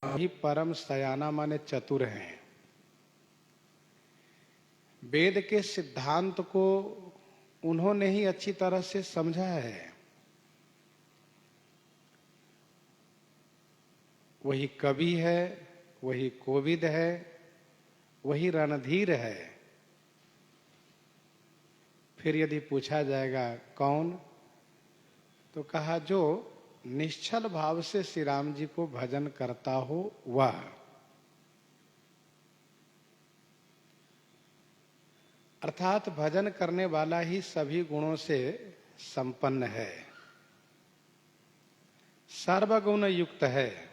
ही परम सयाना माने चतुर हैं। वेद के सिद्धांत को उन्होंने ही अच्छी तरह से समझा है। वही कवि है, वही कोविद है, वही रणधीर है। फिर यदि पूछा जाएगा कौन, तो कहा जो निश्चल भाव से श्री राम जी को भजन करता हो वह। अर्थात भजन करने वाला ही सभी गुणों से संपन्न है, सर्वगुण युक्त है।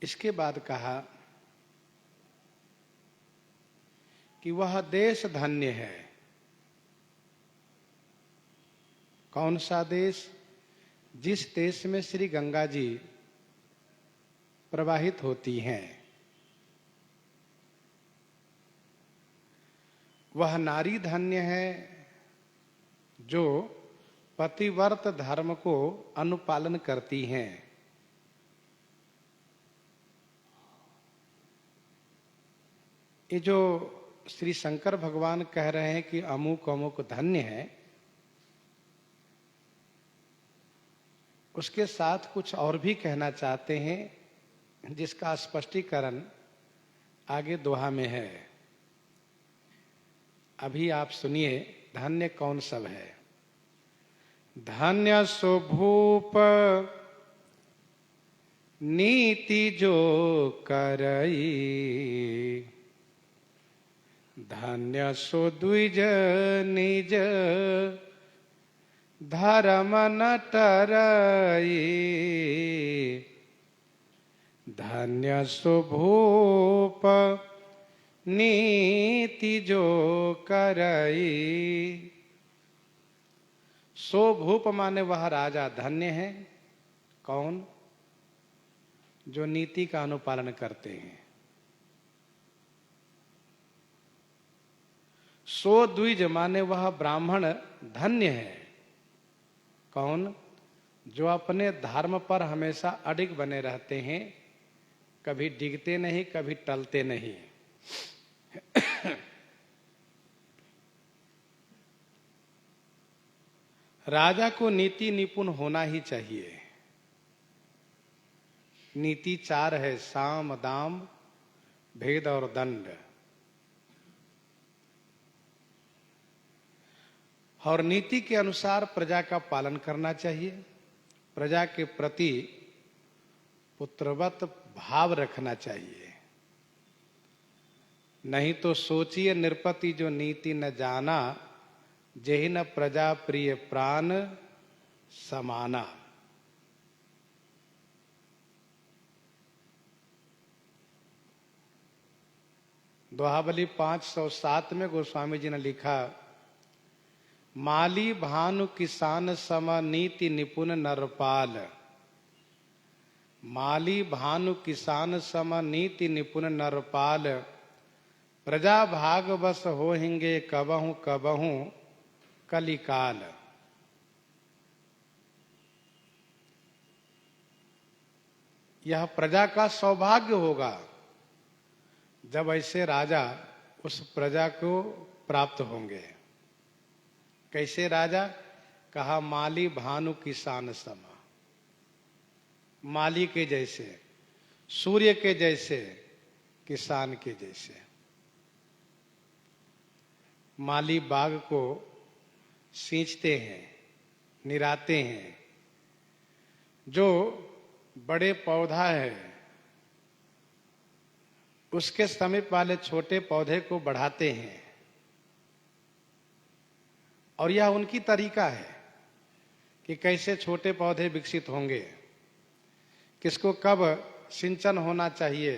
इसके बाद कहा कि वह देश धन्य है। कौन सा देश? जिस देश में श्री गंगा जी प्रवाहित होती हैं। वह नारी धन्य है जो पतिव्रत धर्म को अनुपालन करती हैं। ये जो श्री शंकर भगवान कह रहे हैं कि अमुक अमुक धन्य है, उसके साथ कुछ और भी कहना चाहते हैं, जिसका स्पष्टीकरण आगे दोहा में है। अभी आप सुनिए धन्य कौन सब है। धन्य सो भूप नीति जो करई, धन्य सो द्विज निज धर्म न टरई, धन्य सो भूप नीति जो करई। सो भूप माने वह राजा धन्य है। कौन? जो नीति का अनुपालन करते हैं। सो द्विज माने वह ब्राह्मण धन्य है। कौन? जो अपने धर्म पर हमेशा अडिग बने रहते हैं, कभी डिगते नहीं, कभी टलते नहीं। राजा को नीति निपुण होना ही चाहिए। नीति चार है, साम दाम भेद और दंड। और नीति के अनुसार प्रजा का पालन करना चाहिए। प्रजा के प्रति पुत्रवत भाव रखना चाहिए। नहीं तो सोचिए नृपति जो नीति न जाना, जेहि न प्रजा प्रिय प्राण समाना। दोहावली 507 में गोस्वामी जी ने लिखा, माली भानु किसान सम नीति निपुण नरपाल। माली भानु किसान सम नीति निपुण नरपाल, प्रजा भाग बस होहिंगे कबहू कबहू कलिकाल। यह प्रजा का सौभाग्य होगा जब ऐसे राजा उस प्रजा को प्राप्त होंगे। कैसे राजा? कहा माली भानु किसान सम। माली के जैसे, सूर्य के जैसे, किसान के जैसे। माली बाग को सींचते हैं, निराते हैं। जो बड़े पौधा है उसके समीप वाले छोटे पौधे को बढ़ाते हैं। और यह उनकी तरीका है कि कैसे छोटे पौधे विकसित होंगे, किसको कब सिंचन होना चाहिए।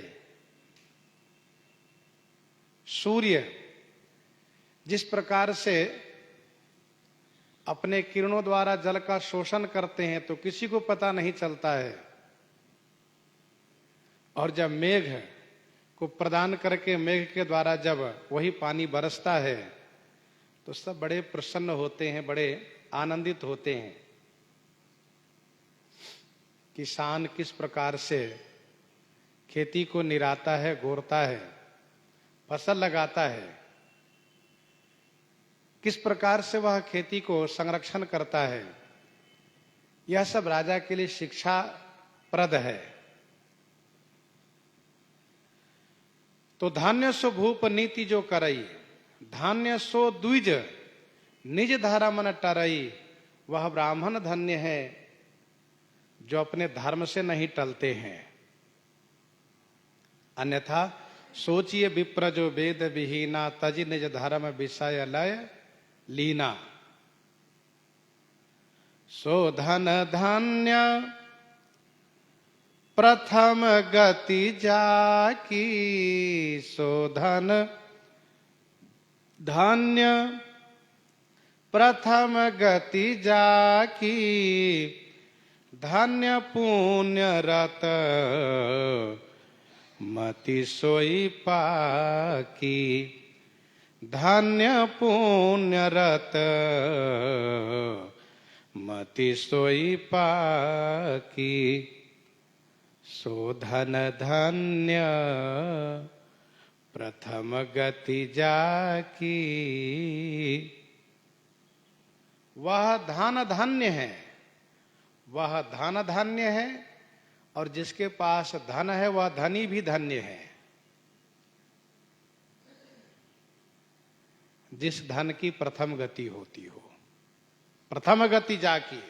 सूर्य जिस प्रकार से अपने किरणों द्वारा जल का शोषण करते हैं तो किसी को पता नहीं चलता है, और जब मेघ को प्रदान करके मेघ के द्वारा जब वही पानी बरसता है तो सब बड़े प्रसन्न होते हैं, बड़े आनंदित होते हैं। किसान किस प्रकार से खेती को निराता है, गोरता है, फसल लगाता है, किस प्रकार से वह खेती को संरक्षण करता है, यह सब राजा के लिए शिक्षा प्रद है। तो धान्य सो भूप नीति जो करई, धान्य सो द्विज निज धारा मन टरई, वह ब्राह्मण धन्य है जो अपने धर्म से नहीं टलते हैं। अन्यथा सोचिए विप्र जो वेद विहीना, तजि निज धर्म विषय लय लीना। सो धन धान्य प्रथम गति जाकी, सो धन धान्य प्रथम गति जाकी, धन्य पुण्य रत मति सोई पाकी, धन्य पुण्य रत मति सोई पाकी। सो धन धन्य प्रथम गति जाकी, वह धन धन्य है, वह धन धन्य है, और जिसके पास धन है वह धनी भी धन्य है। जिस धन की प्रथम गति होती हो, प्रथम गति जाकी।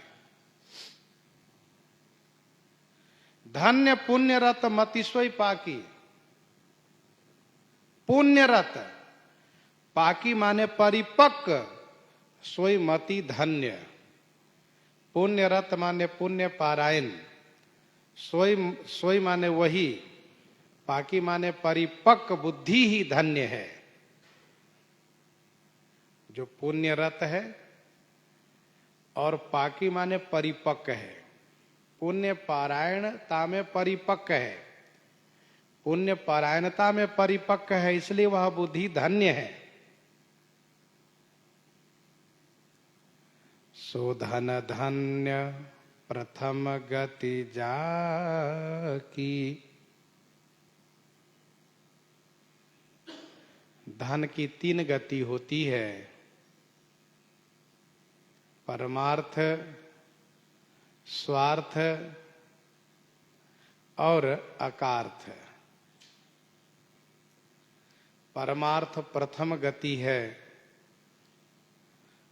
धन्य पुण्यरत मति सोई पाकी, पुण्यरत, पाकी माने परिपक्व, सोई मति धन्य, पुण्यरत माने पुण्य पारायण, सोई माने वही, पाकी माने परिपक्व बुद्धि ही धन्य है। जो पुण्यरत है और पाकी माने परिपक्व है, पुण्य पारायणता में परिपक्व है, पुण्य पारायणता में परिपक्व है, इसलिए वह बुद्धि धन्य है। सो धन धन्य प्रथम गति जाकी। धन की 3 गति होती है, परमार्थ, स्वार्थ और अकार्थ। परमार्थ प्रथम गति है,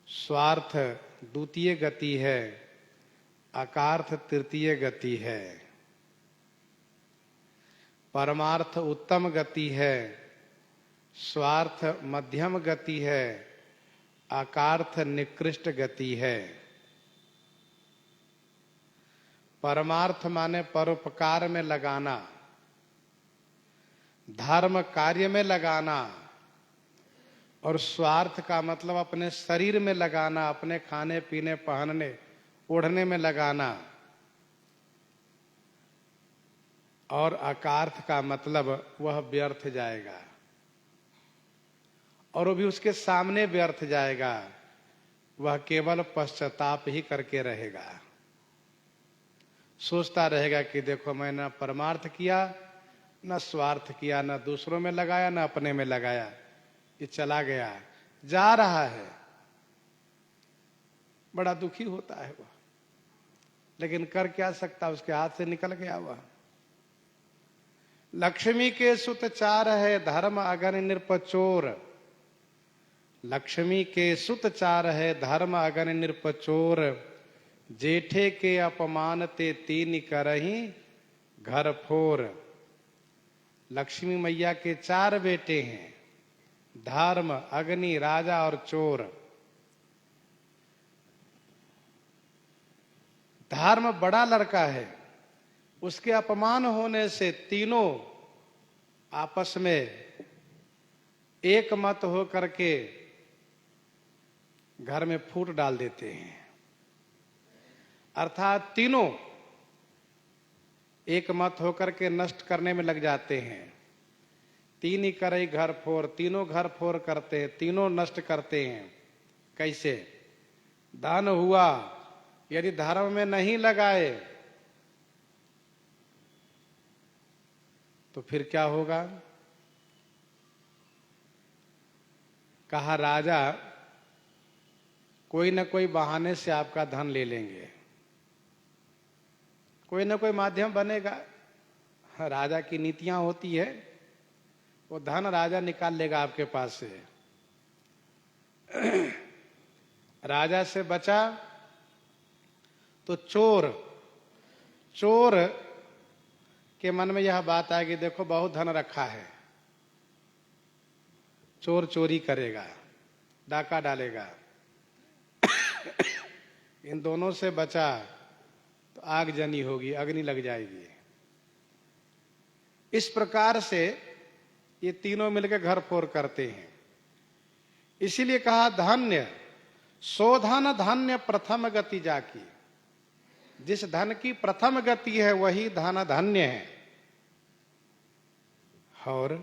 स्वार्थ द्वितीय गति है, अकार्थ तृतीय गति है। परमार्थ उत्तम गति है, स्वार्थ मध्यम गति है, अकार्थ निकृष्ट गति है। परमार्थ माने परोपकार में लगाना, धर्म कार्य में लगाना, और स्वार्थ का मतलब अपने शरीर में लगाना, अपने खाने पीने पहनने ओढ़ने में लगाना। और अकार्थ का मतलब वह व्यर्थ जाएगा, और वो भी उसके सामने व्यर्थ जाएगा, वह केवल पश्चाताप ही करके रहेगा। सोचता रहेगा कि देखो मैंने परमार्थ किया, न स्वार्थ किया, न दूसरों में लगाया, न अपने में लगाया, ये चला गया, जा रहा है। बड़ा दुखी होता है वह, लेकिन कर क्या सकता, उसके हाथ से निकल गया वह। लक्ष्मी के सुत 4 है, धर्म अगन निरपचोर। लक्ष्मी के सुत 4 है, धर्म अगन निरपचोर। जेठे के अपमान ते 3 करही घर फोर। लक्ष्मी मैया के 4 बेटे हैं, धर्म, अग्नि, राजा और चोर। धर्म बड़ा लड़का है, उसके अपमान होने से तीनों आपस में एक मत हो करके घर में फूट डाल देते हैं। अर्थात तीनों एक मत होकर के नष्ट करने में लग जाते हैं। 3 ही करई घर फोर, तीनों घर फोर करते हैं, तीनों नष्ट करते हैं। कैसे? दान हुआ, यदि धर्म में नहीं लगाए तो फिर क्या होगा? कहा राजा कोई न कोई बहाने से आपका धन ले लेंगे, कोई न कोई माध्यम बनेगा। राजा की नीतियां होती है, वो धन राजा निकाल लेगा आपके पास से। राजा से बचा तो चोर के मन में यह बात आएगी, देखो बहुत धन रखा है, चोर चोरी करेगा, डाका डालेगा। इन दोनों से बचा तो आगजनी होगी, अग्नि लग जाएगी। इस प्रकार से ये तीनों मिलकर घर फोड़ करते हैं। इसीलिए कहा धन्य सो धन धन्य प्रथम गति जाकी। जिस धन की प्रथम गति है वही धन धन्य है। और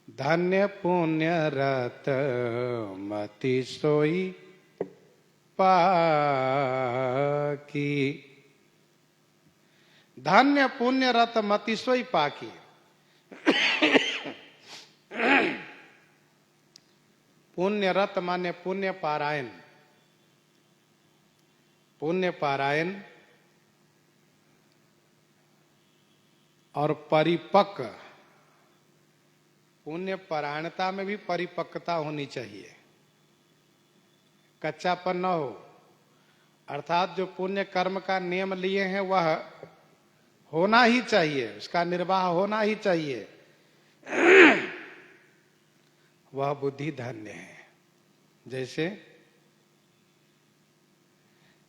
धन्य पुण्य रत मति सोई पाकी। धन्य पुण्य रत मति सोई पाकी। पुण्य रत माने पुण्य पारायण। पुण्य पारायण और परिपक्व। पुण्य पारायणता में भी परिपक्वता होनी चाहिए, कच्चापन न हो। अर्थात जो पुण्य कर्म का नियम लिए हैं वह होना ही चाहिए, उसका निर्वाह होना ही चाहिए। वह बुद्धि धन्य है। जैसे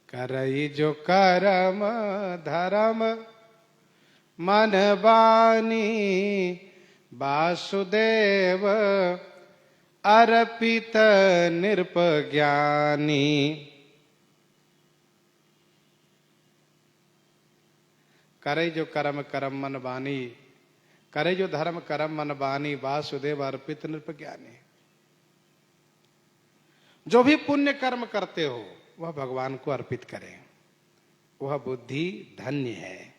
करई जो कर्म धर्म मन बानी वासुदेव अर्पित नृप ज्ञानी। करे जो कर्म कर्म मन बानी, करे जो धर्म कर्म मन बानी वासुदेव अर्पित नृप ज्ञानी। जो भी पुण्य कर्म करते हो वह भगवान को अर्पित करें, वह बुद्धि धन्य है।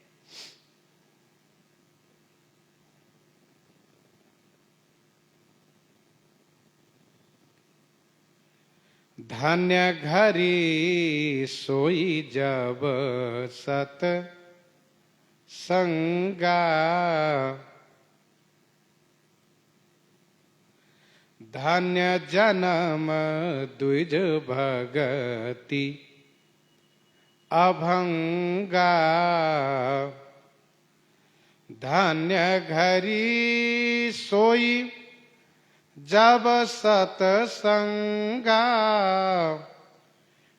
धन्य घरी सोई जब सत संगा। धन्य जन्म द्विज भगति अभंगा। धन्य घरी सोई जब सतसंगा।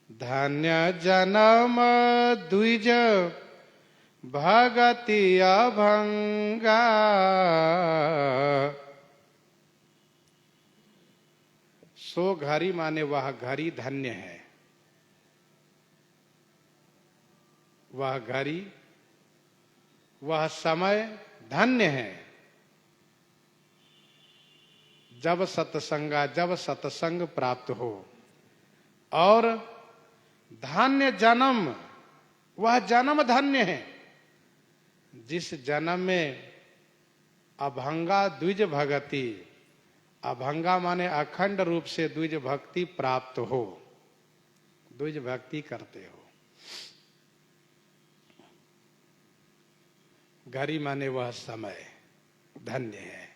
धन्य जन्म द्विज भगति अभंगा। सो घरी माने वह घरी धन्य है। वह घरी वह समय धन्य है जब सत्संगा, जब सत्संग प्राप्त हो। और धन्य जन्म, वह जन्म धन्य है जिस जन्म में अभंगा द्विज भगति। अभंगा माने अखंड रूप से द्विज भक्ति प्राप्त हो, द्विज भक्ति करते हो। घड़ी माने वह समय धन्य है।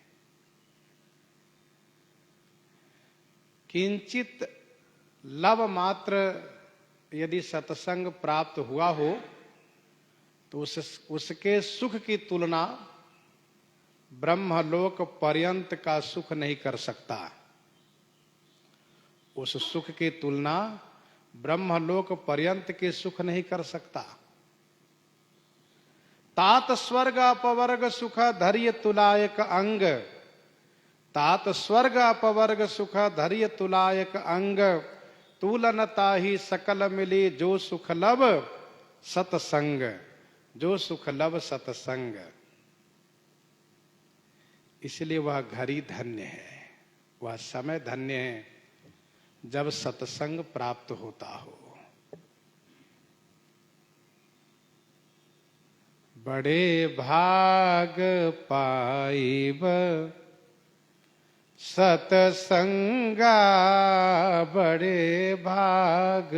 किंचित लव मात्र यदि सत्संग प्राप्त हुआ हो तो उसके सुख की तुलना ब्रह्मलोक पर्यंत का सुख नहीं कर सकता। उस सुख की तुलना ब्रह्मलोक पर्यंत के सुख नहीं कर सकता। तात स्वर्ग अपवर्ग सुख धैर्य तुलायक अंग। तात स्वर्ग अपवर्ग सुख धैर्य तुलायक अंग। तुलनता ही सकल मिली जो सुख लब सतसंग। जो सुख लब सतसंग। इसलिए वह घड़ी धन्य है, वह समय धन्य है जब सत्संग प्राप्त होता हो। बड़े भाग पाइब सतसंगा, बड़े भाग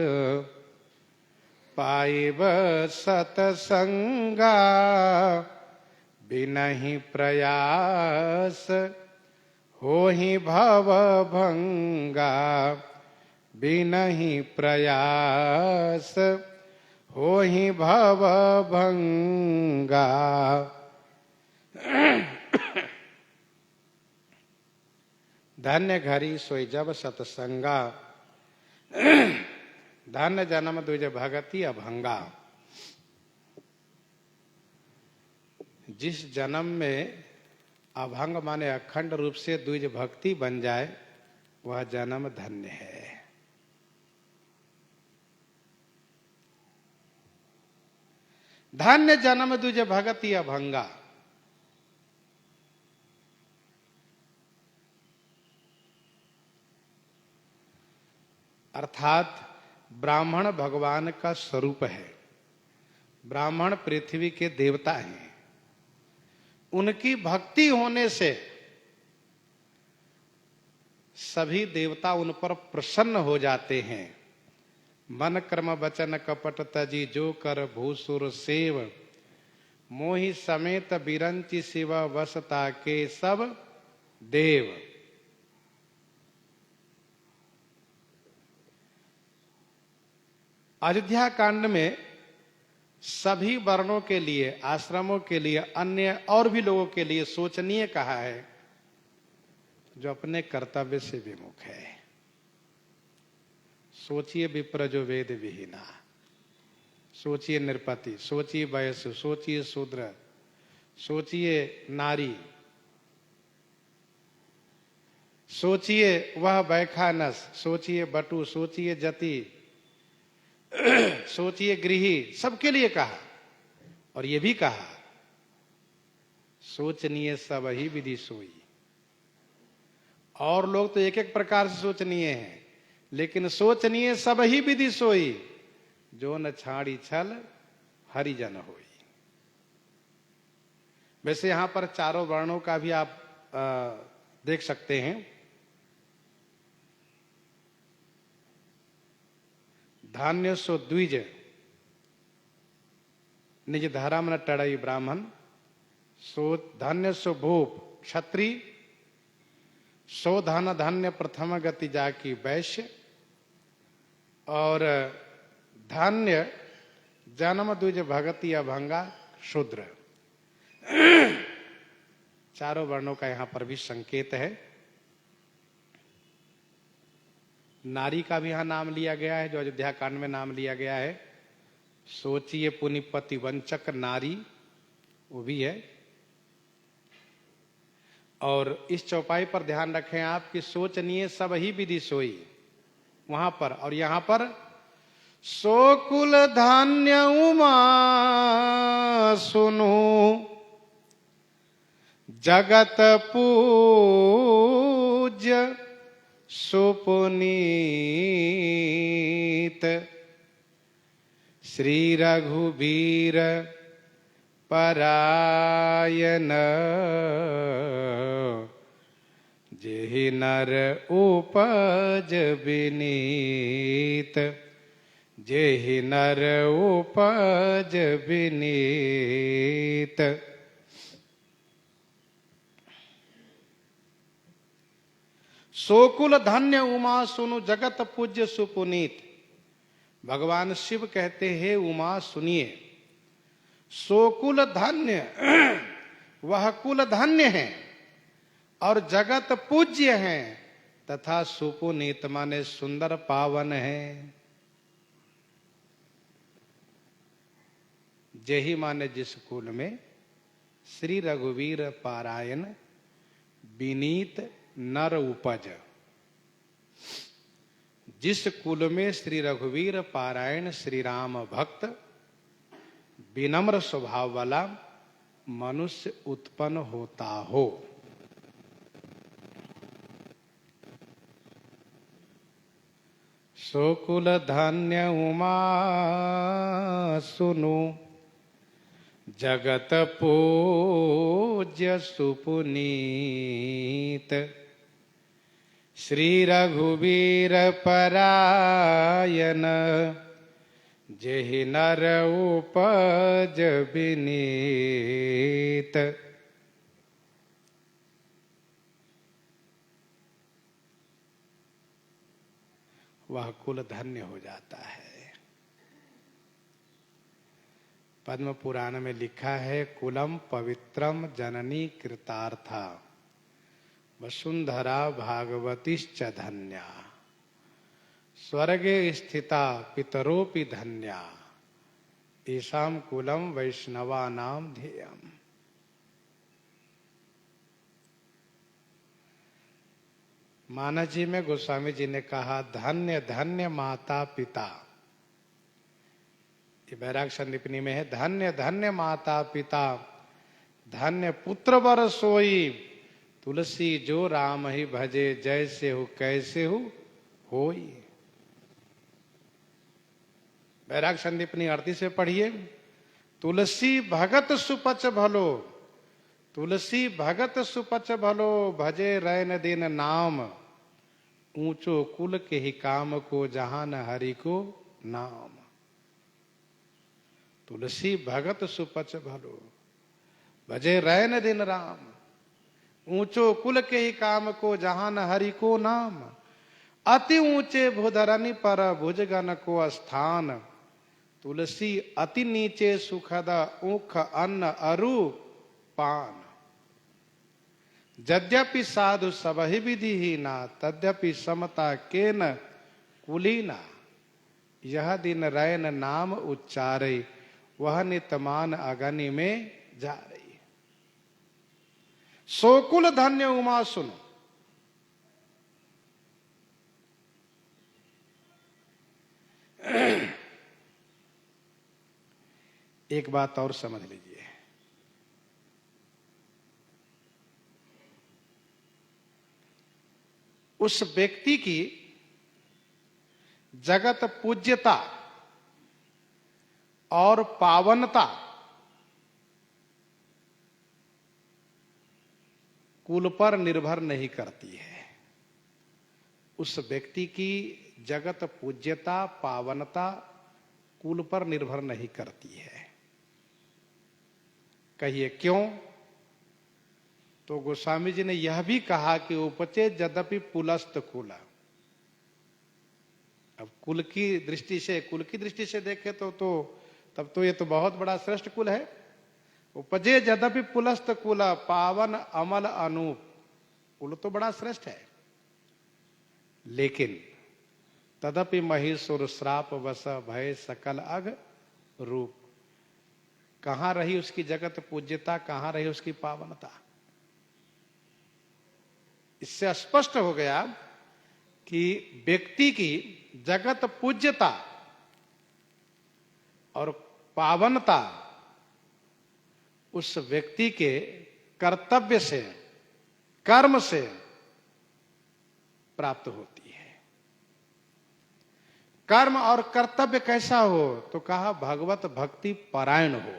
पाइब सतसंगा, बिनहि प्रयास होहि भव भंगा, बिनहि प्रयास होहि भव भंगा। धन्य घरी सोई जब सतसंगा, धन्य जन्म दुज भगति अभंगा। जिस जन्म में अभंग माने अखंड रूप से द्विज भक्ति बन जाए वह जन्म धन्य है। धन्य जन्म द्विज भगति अभंगा। अर्थात ब्राह्मण भगवान का स्वरूप है। ब्राह्मण पृथ्वी के देवता हैं। उनकी भक्ति होने से सभी देवता उन पर प्रसन्न हो जाते हैं। मन कर्म वचन कपट तजी जो कर भूसुर सेव, मोहि समेत बिरंचि शिव वसता के सब देव। अयोध्या कांड में सभी वर्णों के लिए, आश्रमों के लिए, अन्य और भी लोगों के लिए सोचनीय कहा है जो अपने कर्तव्य से विमुख है। सोचिए विप्र जो वेद विहीना, सोचिए नृपति, सोचिए वयस्क, सोचिए शूद्र, सोचिए नारी, सोचिए वह बैखानस, सोचिए बटु, सोचिए जति, सोचिए गृही, सबके लिए कहा। और ये भी कहा सोचनीय सब ही विधि सोई। और लोग तो एक एक प्रकार से सोचनीय हैं, लेकिन सोचनीय सब ही विधि सोई, जो न छाड़ी छल हरिजन होई। वैसे यहां पर चारों वर्णों का भी आप देख सकते हैं। धान्य सो द्विज निज धर्म न टड़ई ब्राह्मण, सो धान्य सो भूप क्षत्रिय, सो धन धान्य प्रथम गति जाकी वैश्य, और धान्य जन्म द्विज भगति अभंगा शूद्र। चारों वर्णों का यहां पर भी संकेत है। नारी का भी यहां नाम लिया गया है, जो अयोध्या कांड में नाम लिया गया है। सोचिए पुनिपति वंचक नारी, वो भी है। और इस चौपाई पर ध्यान रखें आप कि सोचनीय सब ही विधि सोई, वहां पर। और यहां पर सोकुल धान्य उमा सुनु, जगत पूज्य सुपुनीत, श्री रघुबीर परायण, जेहि नर उपज विनीत, जेहि नर उपज विनीत। सोकुल धन्य उमा सुनु, जगत पूज्य सुपुनीत। भगवान शिव कहते हैं उमा सुनिए, सोकुल धन्य वह कुल धन्य है और जगत पूज्य है, तथा सुपुनीत माने सुंदर पावन है। जेहि माने जिस कुल में श्री रघुवीर पारायण विनीत नर उपज। जिस कुल में श्री रघुवीर पारायण श्री राम भक्त विनम्र स्वभाव वाला मनुष्य उत्पन्न होता हो। सोकुल धन्य उमा सुनु, जगत पूज्य सुपुनीत श्री रघुवीर परायन जेहि नर उपज विनीत। वह कुल धन्य हो जाता है। पद्म पुराण में लिखा है, कुलम पवित्रम जननी कृतार्था वसुंधरा भागवतीश्च धन्या स्वर्गे स्थिता पितरोपि धन्या येषां कुलम वैष्णवानां ध्येयम्। मानस जी में गोस्वामी जी ने कहा, धन्य धन्य माता पिता। ये बैराग संदीपनी में है, धन्य धन्य माता पिता धन्य पुत्र वर सोई तुलसी जो राम ही भजे जैसे हो कैसे हो होई। बैराग संदीपनी आरती से पढ़िए, तुलसी भगत सुपच भलो तुलसी भगत सुपच भलो भजे रैन दिन नाम ऊंचो कुल के ही काम को जहान हरि को नाम। तुलसी भगत सुपच भलो भजे रैन दिन राम ऊंचो कुल के ही काम को जहान हरि को नाम। अति ऊंचे भूधरनि पर भुजगन को स्थान तुलसी अति नीचे सुखद ऊख अन्न अरु पान। यद्यपि साधु सबहि विधिहीना तद्यपि समता केन कुलीना। यह दिन रैन नाम उच्चारे वह नितमान अगनि में जा रही। सोकुल धन्य उमा सुनो। एक बात और समझ लीजिए, उस व्यक्ति की जगत पूज्यता और पावनता कुल पर निर्भर नहीं करती है। उस व्यक्ति की जगत पूज्यता पावनता कुल पर निर्भर नहीं करती है। कहिए क्यों? तो गोस्वामी जी ने यह भी कहा कि उपचे यद्यपि पुलस्त कुल। अब कुल की दृष्टि से देखे तो तब तो ये तो बहुत बड़ा श्रेष्ठ कुल है। उपजे यद्यपि पुलस्त कुल पावन अमल अनूप। कुल तो बड़ा श्रेष्ठ है, लेकिन तदपि महीसुर श्राप वस भय सकल अग रूप। कहां रही उसकी जगत पूज्यता, कहां रही उसकी पावनता? इससे स्पष्ट हो गया कि व्यक्ति की जगत पूज्यता और पावनता उस व्यक्ति के कर्तव्य से, कर्म से प्राप्त होती है। कर्म और कर्तव्य कैसा हो? तो कहा भगवत भक्ति परायण हो।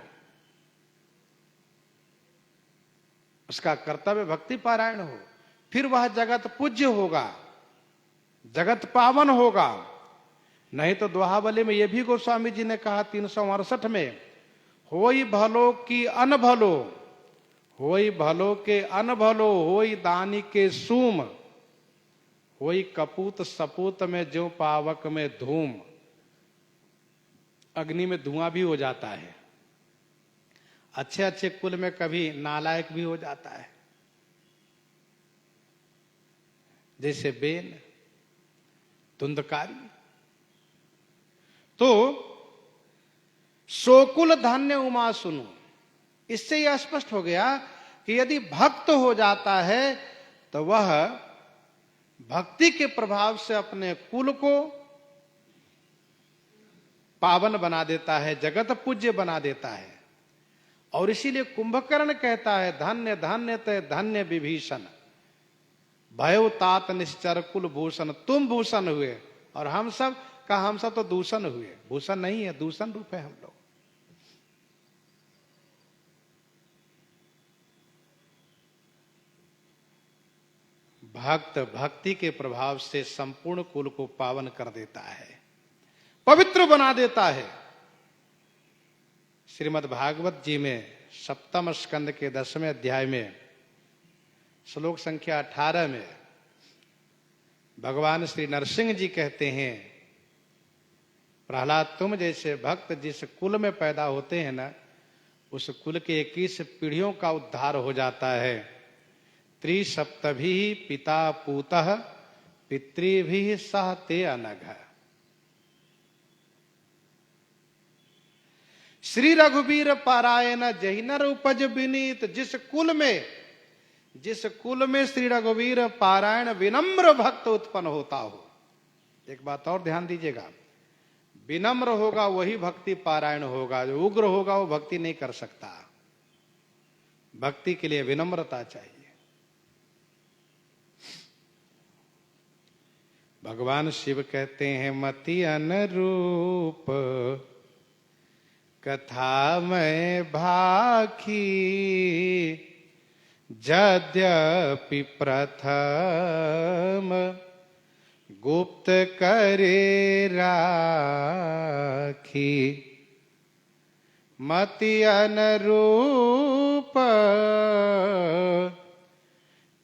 उसका कर्तव्य भक्ति पारायण हो, फिर वह जगत पूज्य होगा, जगत पावन होगा। नहीं तो दोहावली में यह भी गोस्वामी जी ने कहा 368 में, होई भलो की अनभलो, होई भलो के अनभलो, होई दानी के सूम, होई कपूत सपूत में जो पावक में धूम। अग्नि में धुआं भी हो जाता है, अच्छे अच्छे कुल में कभी नालायक भी हो जाता है, जैसे बेन, धुंधकारी। तो सोकुल धन्य उमा सुनो। इससे यह स्पष्ट हो गया कि यदि भक्त हो जाता है तो वह भक्ति के प्रभाव से अपने कुल को पावन बना देता है, जगत पूज्य बना देता है। और इसीलिए कुंभकर्ण कहता है, धन्य धन्य ते धन्य विभीषण, भयो तात निश्चर कुल भूषण। तुम भूषण हुए और हम सब तो दूषण हुए। भूषण नहीं है, दूषण रूप है हम लोग। भक्त भक्ति के प्रभाव से संपूर्ण कुल को पावन कर देता है, पवित्र बना देता है। श्रीमद् भागवत जी में 7वें स्कंद के 10वें अध्याय में श्लोक संख्या 18 में भगवान श्री नरसिंह जी कहते हैं, प्रहलाद तुम जैसे भक्त जिस कुल में पैदा होते हैं ना, उस कुल के 21 पीढ़ियों का उद्धार हो जाता है। त्रिसप्तभी पिता पूतः पितृभिः सह ते अनघ। श्री रघुवीर पारायण जहि नर उपज विनीत। जिस कुल में श्री रघुवीर पारायण विनम्र भक्त उत्पन्न होता हो। एक बात और ध्यान दीजिएगा, विनम्र होगा वही भक्ति पारायण होगा, जो उग्र होगा वो भक्ति नहीं कर सकता। भक्ति के लिए विनम्रता चाहिए। भगवान शिव कहते हैं, मति अनुरूप कथा में भाखी, यद्यपि प्रथम गुप्त करे राखी। मति अनुरूप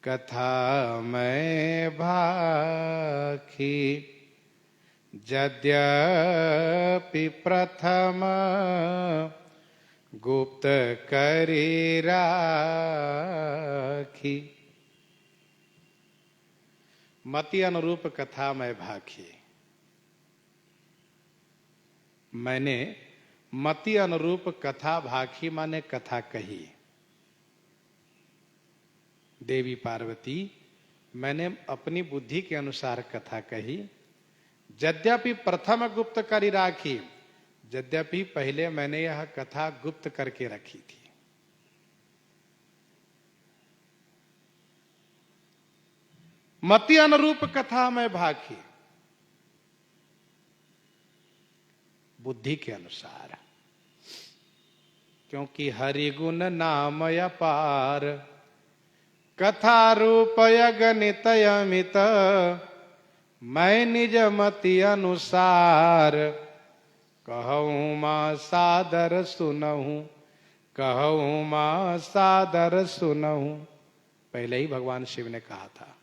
कथा में भाखी, यद्यपि प्रथम गुप्त करे राखी। मति अनुरूप कथा में भाखी। मैंने मति अनुरूप कथा भाखी माने कथा कही। देवी पार्वती, मैंने अपनी बुद्धि के अनुसार कथा कही। यद्यपि प्रथम गुप्त करी राखी, यद्यपि पहले मैंने यह कथा गुप्त करके रखी थी। मति अनुरूप कथा में भाखी, बुद्धि के अनुसार, क्योंकि हरि गुण नाम अपार, कथा रूपय गणित अमित, मैं निज मति अनुसार, कहूँ मां सादर सुनहूं, कहूँ मां सादर सुनहूं। पहले ही भगवान शिव ने कहा था,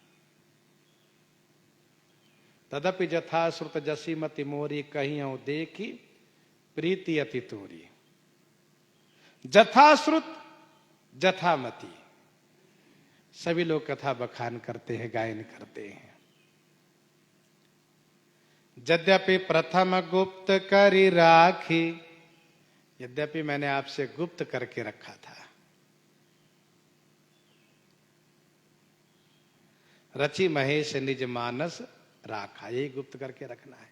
तदपि जथा श्रुत जसी मति मोरी, कहियों देखी प्रीति अति तोरी। जथा श्रुत जथा मति, सभी लोग कथा बखान करते हैं, गायन करते हैं। यद्यपि प्रथम गुप्त करी राखी, यद्यपि मैंने आपसे गुप्त करके रखा था। रचि महेश निज मानस राखा, यही गुप्त करके रखना है।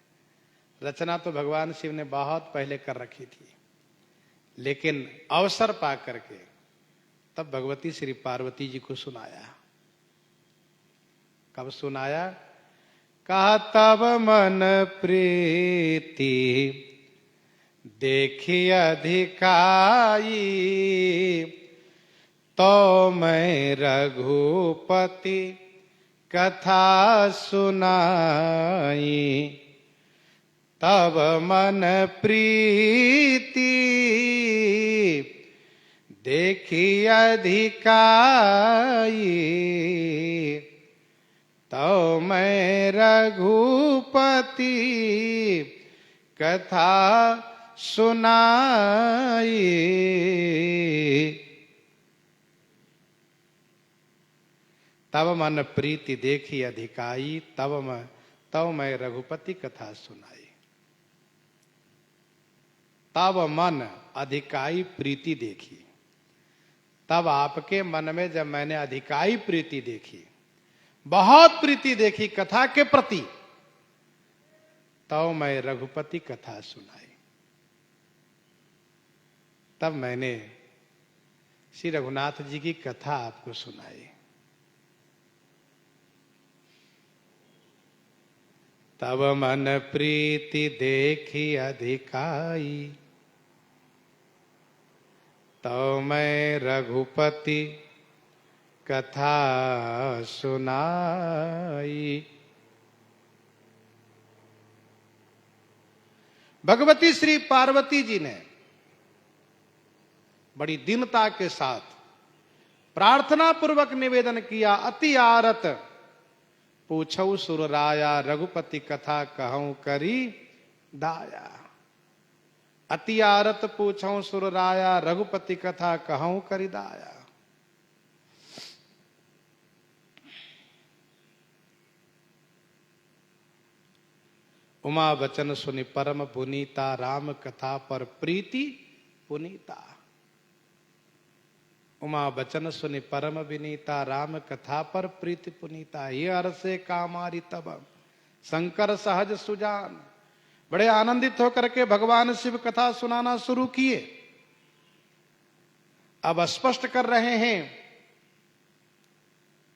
रचना तो भगवान शिव ने बहुत पहले कर रखी थी, लेकिन अवसर पा करके तब भगवती श्री पार्वती जी को सुनाया। कब सुनाया? कहा तब मन प्रीति देखी अधिकाई, तो मैं रघुपति कथा सुनाई। तब मन प्रीति देखी अधिकाई, तो मैं रघुपति कथा सुनाई। तब मन प्रीति देखी अधिकाई, तब मैं रघुपति कथा सुनाई। तब मन अधिकाई प्रीति देखी, तब आपके मन में जब मैंने अधिकाई प्रीति देखी, बहुत प्रीति देखी कथा के प्रति, तब मैं रघुपति कथा सुनाई। तब मैंने श्री रघुनाथ जी की कथा आपको सुनाई। तब मन प्रीति देखी अधिकाई, तो मैं रघुपति कथा सुनाई। भगवती श्री पार्वती जी ने बड़ी दीनता के साथ प्रार्थना पूर्वक निवेदन किया, अति आरत पूछऊ सुर राया, रघुपति कथा कहूं करी दाया। अति आरत पूछऊ सुर राया, रघुपति कथा कहूं करी दाया। उमा बचन सुनि परम पुनीता, राम कथा पर प्रीति पुनीता। उमा बचन सुनि परम विनीता, राम कथा पर प्रीति पुनीता। ये अरसे कामारी तब शंकर सहज सुजान। बड़े आनंदित होकर के भगवान शिव कथा सुनाना शुरू किए। अब स्पष्ट कर रहे हैं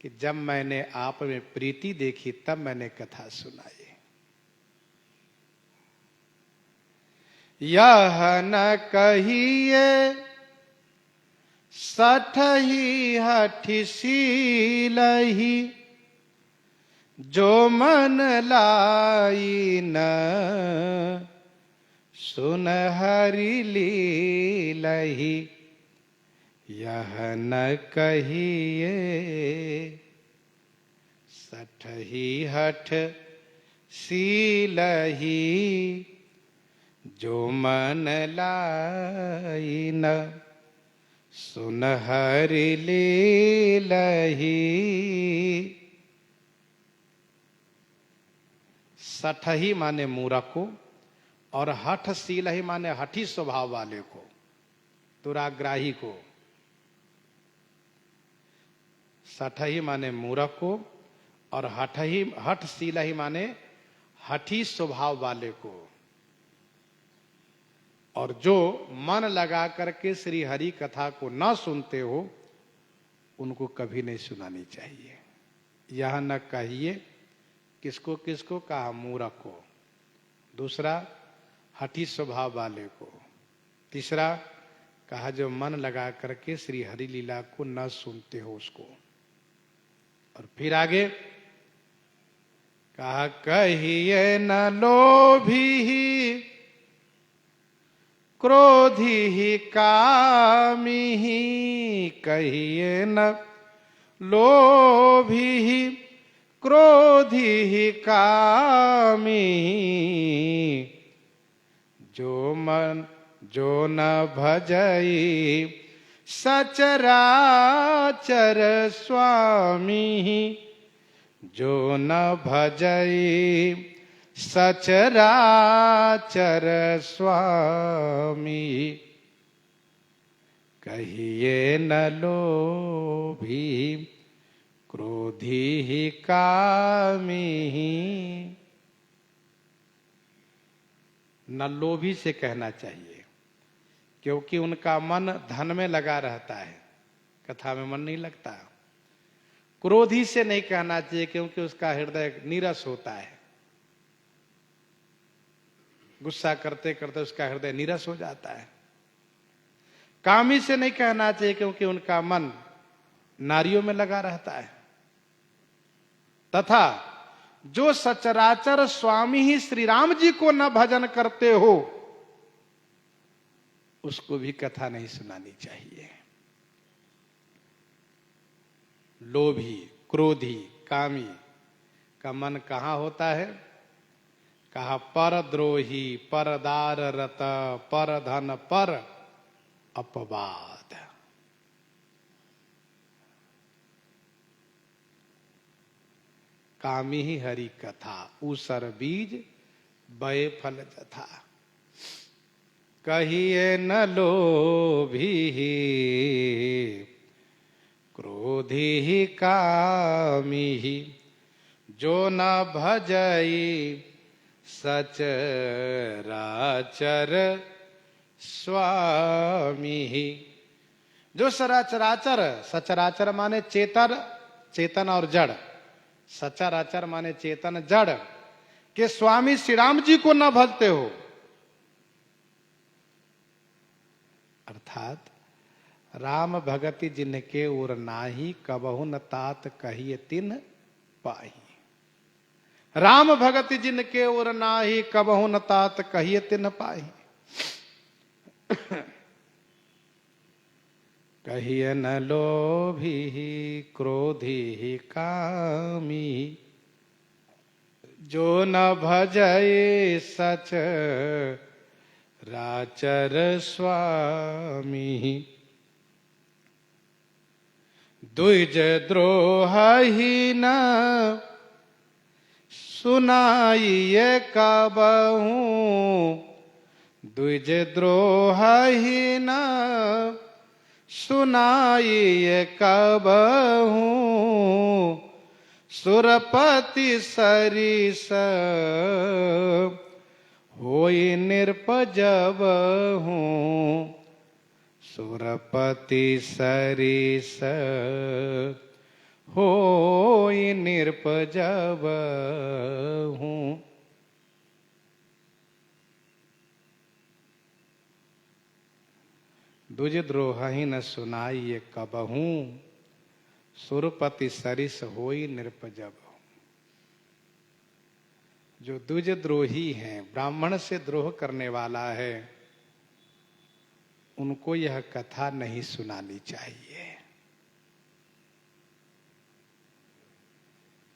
कि जब मैंने आप में प्रीति देखी तब मैंने कथा सुनाई। यह न कहिए सठही हठि सीलही, जो मन लाई न सुन हरि लीलही। यह न कहिए सठही हठ सीलही, जो मन लाई न सुन हरि लीलही। सठही माने मूर्ख को, और हठ सीलही माने हठी स्वभाव वाले को, दुराग्राही को। सठही माने मूर्ख को, और हठ सीलही माने हठी स्वभाव वाले को। और जो मन लगा करके श्री हरि कथा को ना सुनते हो, उनको कभी नहीं सुनानी चाहिए। यह न कहिए, किसको किसको कहा? मूर्ख को। दूसरा, हठी स्वभाव वाले को। तीसरा कहा, जो मन लगा करके श्री हरि लीला को न सुनते हो उसको। और फिर आगे कहा, कहिए न लोभी क्रोधी ही कामी ही। कहिए न लोभी ही क्रोधी ही कामी। जो न भजई सचराचर स्वामी। जो न भजई सचराचर स्वामी। कहिए न लोभी क्रोधी ही कामी। न लोभी से कहना चाहिए, क्योंकि उनका मन धन में लगा रहता है, कथा में मन नहीं लगता। क्रोधी से नहीं कहना चाहिए, क्योंकि उसका हृदय नीरस होता है। गुस्सा करते करते उसका हृदय नीरस हो जाता है। कामी से नहीं कहना चाहिए, क्योंकि उनका मन नारियों में लगा रहता है। तथा जो सचराचर स्वामी ही श्री राम जी को न भजन करते हो, उसको भी कथा नहीं सुनानी चाहिए। लोभी, क्रोधी, कामी का मन कहां होता है? कहा, परद्रोही, परदार रत, पर धन, पर अपवाद। कामी ही हरि कथा, ऊसर बीज बय फल जथा। कहिए न लोभी क्रोधी ही कामी ही। जो न भजई सचराचर स्वामी। जो सचराचर, सचराचर माने चेतन और जड़, सचराचर माने चेतन जड़ के स्वामी श्री राम जी को न भजते हो, अर्थात राम भगति जिनके उर नाही, कबहु न तात कहिए तिन पाही। राम भगति जिनके उर नाही, कबहु न तात कहिए तिन पाही। कहिए न लोभी क्रोधी कामी, जो न भजय सच राचर स्वामी। द्विज द्रोही न सुनाइए कबहू, द्विज द्रोही न सुनाइए कबहू। सुरपति सरिस होई निरपजब हूँ, सुरपति सरिस होई निरपजब हूँ। द्विज द्रोही न सुनाइए कबहू, सुरपति सरिस होई निरपजब। जो द्विज द्रोही हैं, ब्राह्मण से द्रोह करने वाला है, उनको यह कथा नहीं सुनानी चाहिए,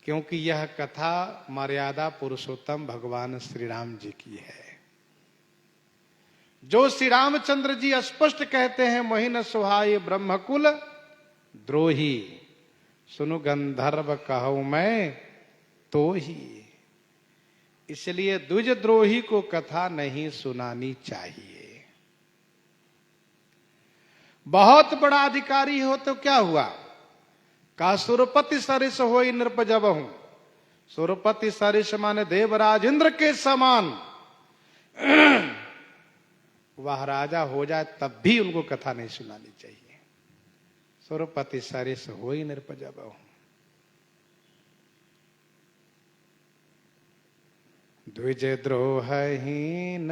क्योंकि यह कथा मर्यादा पुरुषोत्तम भगवान श्री राम जी की है। जो श्री रामचंद्र जी स्पष्ट कहते हैं, मोहि न सुहाए ब्रह्मकुल द्रोही, सुनु गंधर्व कहूं मैं तो ही। इसलिए द्विज द्रोही को कथा नहीं सुनानी चाहिए। बहुत बड़ा अधिकारी हो तो क्या हुआ, का सुरपति सरिस होई नृपजब हूं। सुरपति सरिस माने देवराज इंद्र के समान वह राजा हो जाए तब भी उनको कथा नहीं सुनानी चाहिए। सुरपति सरिस होई नृपजब हूं। द्विज द्रोही न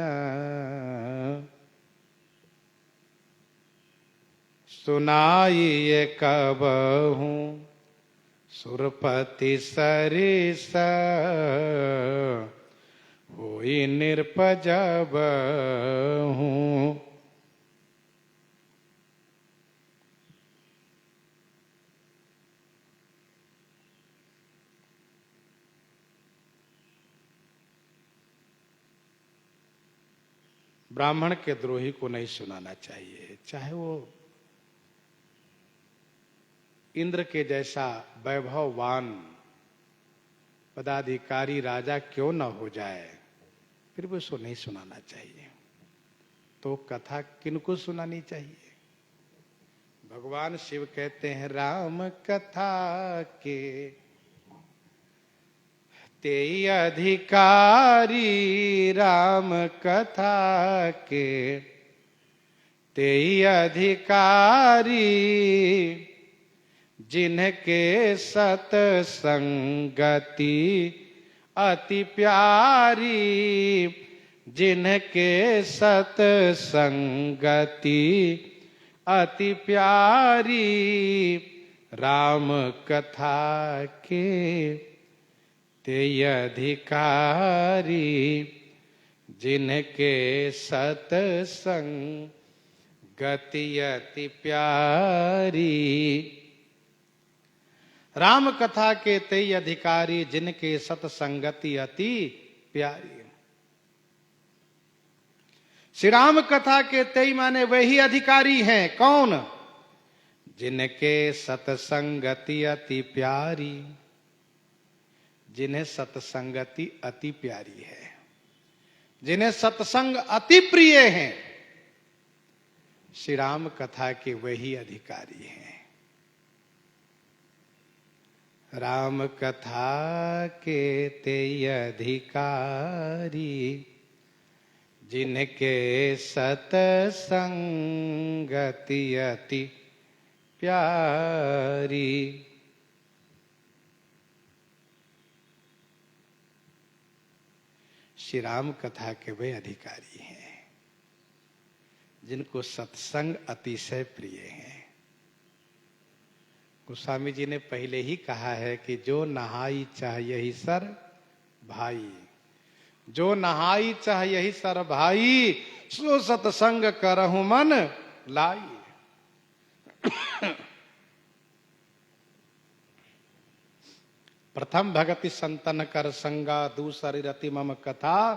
सुनाइए कबहू, सुरपति सरिस होई निरपजब हूँ। ब्राह्मण के द्रोही को नहीं सुनाना चाहिए, चाहे वो इंद्र के जैसा वैभववान पदाधिकारी राजा क्यों न हो जाए, फिर भी उसको नहीं सुनाना चाहिए। तो कथा किनको सुनानी चाहिए? भगवान शिव कहते हैं, राम कथा के तेई अधिकारी, राम कथा के तेई अधिकारी, जिनके सतसंगति अति प्यारी, जिनके सतसंगति अति प्यारी, राम कथा के तेय अधिकारी, जिनके सतसंगति अति प्यारी। राम कथा के तेय अधिकारी, जिनके सतसंगति अति प्यारी। श्री राम कथा के तेई माने वही अधिकारी हैं, कौन? जिनके सतसंगति अति प्यारी, जिन्हें सतसंगति अति प्यारी है, जिन्हें सत्संग अति प्रिय हैं, श्री राम कथा के वही अधिकारी हैं। राम कथा के तेय अधिकारी, जिनके सतसंगति अति प्यारी। श्री राम कथा के वे अधिकारी हैं जिनको सत्संग अतिशय प्रिय है। गोस्वामी जी ने पहले ही कहा है कि जो नहाई चाह यही सर भाई, जो नहाई चाह यही सर भाई, सो सत्संग करहु मन लाई। प्रथम भगति संतन कर संगा, दूसरी रति मम कथा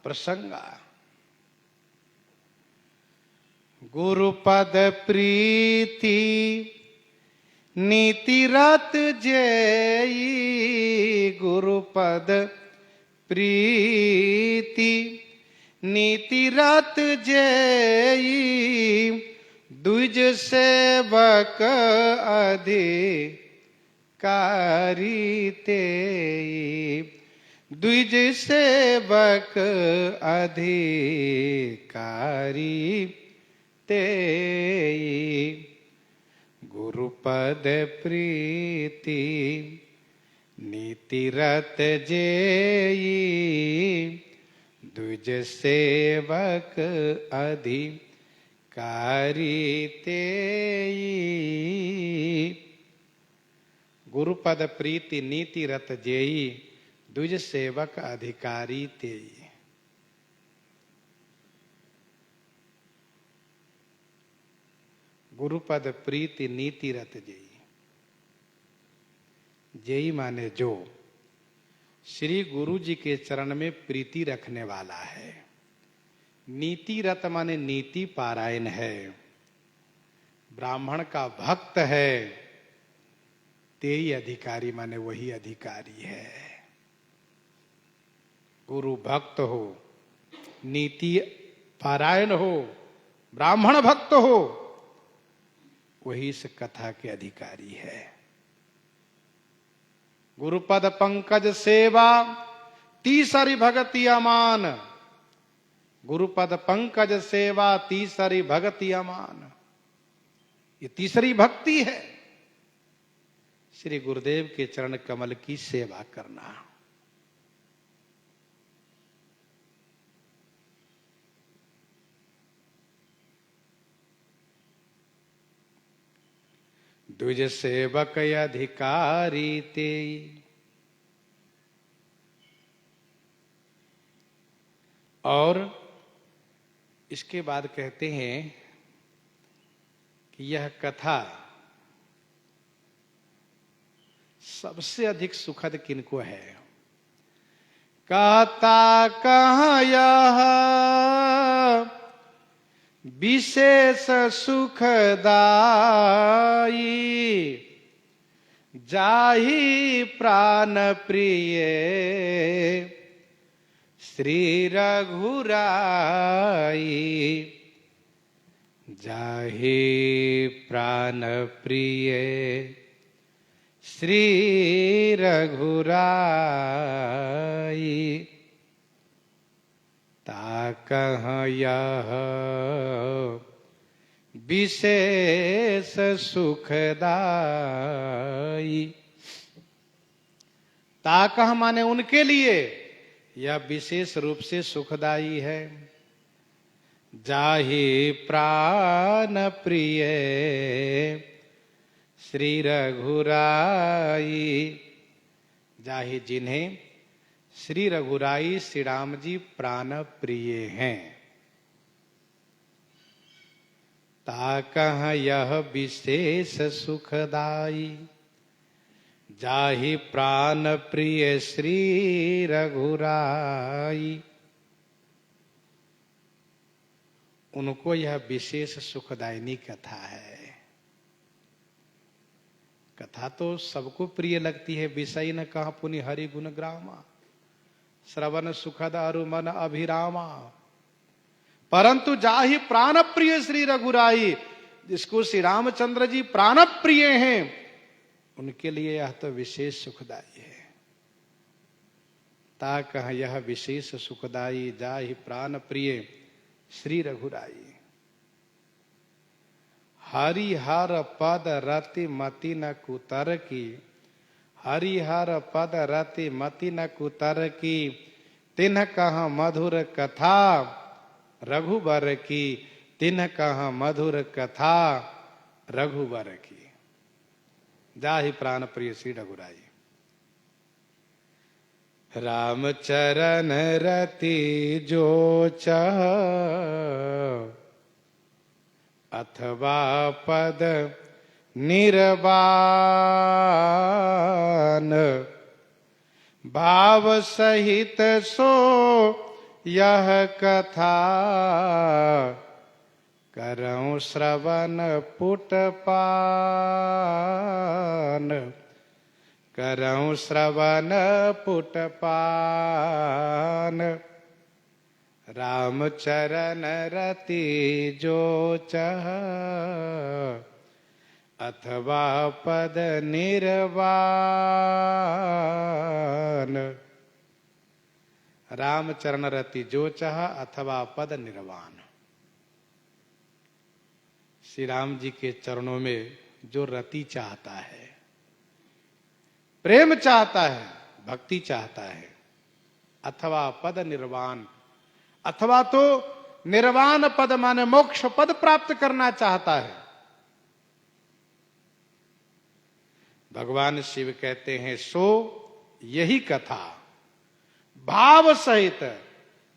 प्रसंगा। गुरुपद प्रीति नीति रत जेई, गुरुपद प्रीति नीति रत जेई, द्विज सेवक अधिकारी तेई, द्विज सेवक अधिकारी तेई। गुरुपद प्रीति नीति रत जेई, द्विज सेवक अधिकारी तेई। गुरुपद प्रीति नीति रत जेई, द्विज सेवक अधिकारी तेई। गुरुपद प्रीति नीति रत जेई, जेई माने जो श्री गुरु जी के चरण में प्रीति रखने वाला है। नीति रत माने नीति पारायण है, ब्राह्मण का भक्त है। तेई अधिकारी माने वही अधिकारी है। गुरु भक्त हो, नीति पारायण हो, ब्राह्मण भक्त हो, वही इस कथा के अधिकारी है। गुरुपद पंकज सेवा तीसरी भगति अमान, गुरुपद पंकज सेवा तीसरी भगति अमान। ये तीसरी भक्ति है, श्री गुरुदेव के चरण कमल की सेवा करना। द्विज सेवक अधिकारी तेई, और इसके बाद कहते हैं कि यह कथा सबसे अधिक सुखद किनको है। कहता कहाँ यह विशेष सुखदाई, जाहि प्राण प्रिय श्री रघुराई, जाहि प्राण प्रिय श्री रघुराई। ताकह यह विशेष सुखदाई, ताकह माने उनके लिए यह विशेष रूप से सुखदाई है। जाहि प्राण प्रिय श्री रघुराई, जाहि जिन्हें श्री रघुराई श्री राम जी प्राण प्रिय हैं। ताकह यह विशेष सुखदाई, जाहि प्राण प्रिय श्री रघुराई। उनको यह विशेष सुखदायिनी कथा है। कथा तो सबको प्रिय लगती है। विषय न कहा पुनि हरि गुण ग्रामा, श्रवण सुखद अरु मन अभिरामा। परंतु जाहि प्राण प्रिय श्री रघुराई, जिसको श्री रामचंद्र जी प्राण प्रिय हैं, उनके लिए यह तो विशेष सुखदाई है। ताकह यह विशेष सुखदाई, जाहि प्राण प्रिय श्री रघुराई। हरिहर पद रति मति न कुतर की, हरिहर पद रति मति न कुतर की। तिन्ह कह मधुर कथा रघुबर की, तिन्ह कहा मधुर कथा रघुवर की। जाहि प्राण प्रिय श्री रघुराई। राम चरण रति जो चह अथवा पद निर्वाण, भाव सहित सो यह कथा करऊं श्रवण पुटपान, करऊं श्रवण पुटपान। राम चरण रति जो चह अथवा पद निर्वाण, राम चरण रति जो चाह अथवा पद निर्वाण। श्री राम जी के चरणों में जो रति चाहता है, प्रेम चाहता है, भक्ति चाहता है, अथवा पद निर्वाण, अथवा तो निर्वाण पद माने मोक्ष पद प्राप्त करना चाहता है। भगवान शिव कहते हैं सो यही कथा भाव सहित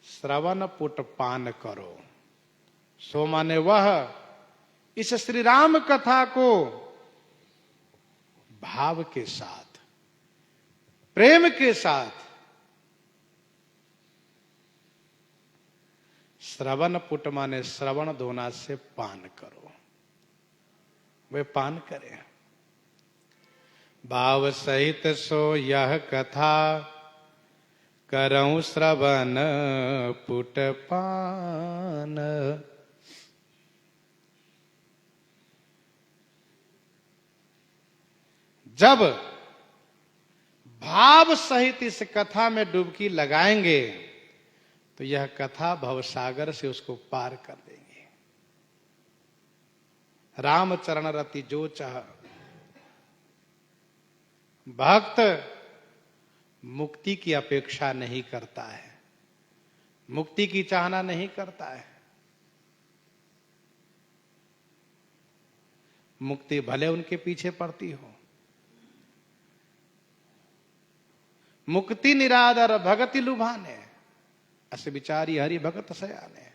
श्रवण पुट पान करो। सो माने वह इस श्री राम कथा को भाव के साथ, प्रेम के साथ श्रवण पुट माने श्रवण दोना से पान करो। वे पान करें। भाव सहित सो यह कथा करऊं श्रवण पुट पान। जब भाव सहित इस कथा में डुबकी लगाएंगे तो यह कथा भवसागर से उसको पार कर देंगे। राम चरण रति जो चाह, भक्त मुक्ति की अपेक्षा नहीं करता है, मुक्ति की चाहना नहीं करता है। मुक्ति भले उनके पीछे पड़ती हो। मुक्ति निरादर भगति लुभाने, अस विचारी हरि भगत सयाने।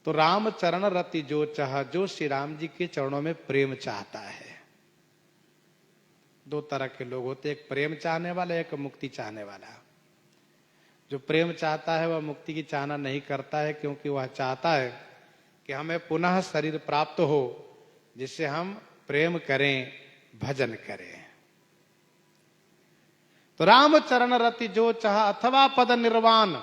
तो राम चरण रति जो चाह, जो श्री राम जी के चरणों में प्रेम चाहता है। दो तरह के लोग होते, एक प्रेम चाहने वाला, एक मुक्ति चाहने वाला। जो प्रेम चाहता है वह मुक्ति की चाहना नहीं करता है, क्योंकि वह चाहता है कि हमें पुनः शरीर प्राप्त हो जिससे हम प्रेम करें, भजन करें। तो राम चरण रति जो चाह अथवा पद निर्वाण,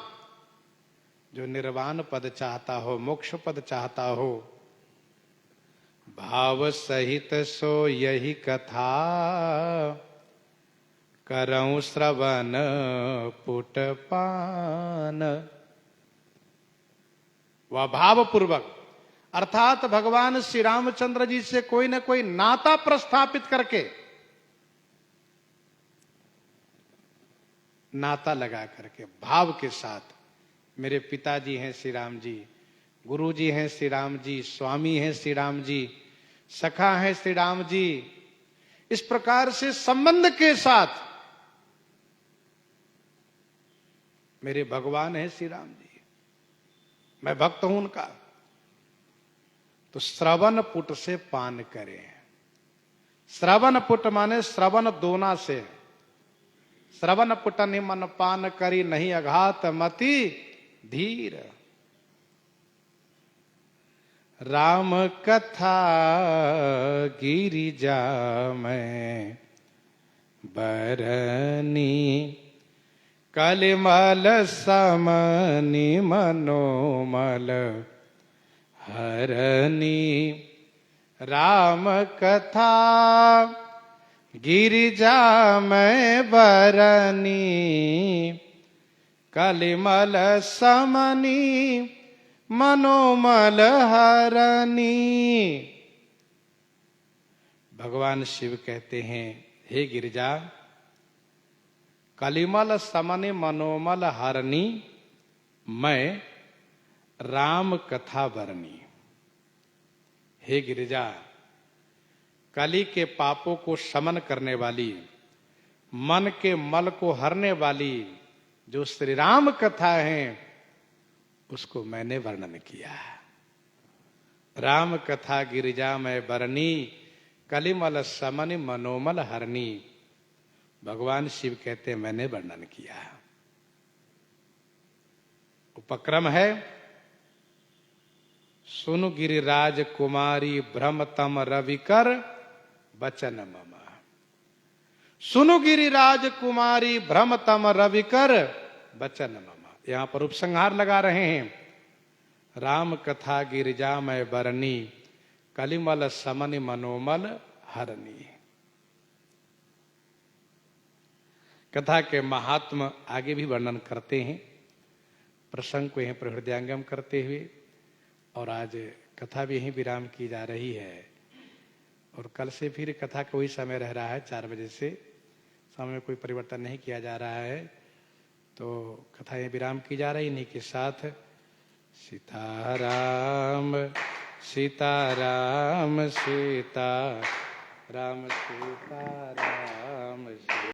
जो निर्वाण पद चाहता हो, मोक्ष पद चाहता हो, भाव सहित सो यही कथा करऊं श्रवण पुट पान। वह भाव पूर्वक, अर्थात भगवान श्री रामचंद्र जी से कोई न कोई नाता प्रस्थापित करके, नाता लगा करके भाव के साथ, मेरे पिताजी हैं श्री राम जी, गुरु जी हैं श्री राम जी, स्वामी हैं श्री राम जी, सखा हैं श्री राम जी, इस प्रकार से संबंध के साथ मेरे भगवान हैं श्री राम जी, मैं भक्त हूं उनका। तो श्रवण पुट से पान करें। श्रवण पुट माने श्रवण दोना से। श्रवण पुट निमन पान करी, नहीं अघात मति धीर। राम कथा गिरिजा में बरनी, कलिमल समनि मनोमल हरनी। राम कथा गिरिजा में बरनी, कलिमल समनि मनोमल हरनी। भगवान शिव कहते हैं, हे गिरिजा, कलिमल समनि मनोमल हरनी, मैं राम कथा बरनी। हे गिरिजा, कली के पापों को शमन करने वाली, मन के मल को हरने वाली जो श्री राम कथा है, उसको मैंने वर्णन किया है। राम कथा गिरिजा में बरनी, कलिमल समन मनोमल हरनी। भगवान शिव कहते मैंने वर्णन किया है। उपक्रम है, सुनु गिरिराज कुमारी भ्रमतम रविकर बचन मम। सुनु गिरिराज कुमारी भ्रमतम रविकर बचन मम। यहां पर उपसंहार लगा रहे हैं। राम कथा गिरिजा में बरनी, कलिमल समन मनोमल हरनी। कथा के महात्म आगे भी वर्णन करते हैं। प्रसंग को यहीं पर हृदयंगम करते हुए और आज कथा भी यहीं विराम की जा रही है। और कल से फिर कथा का वही समय रह रहा है, 4 बजे से। समय में कोई परिवर्तन नहीं किया जा रहा है। तो कथा यहीं विराम की जा रही। इन्हीं के साथ सीताराम सीताराम सीताराम सीताराम।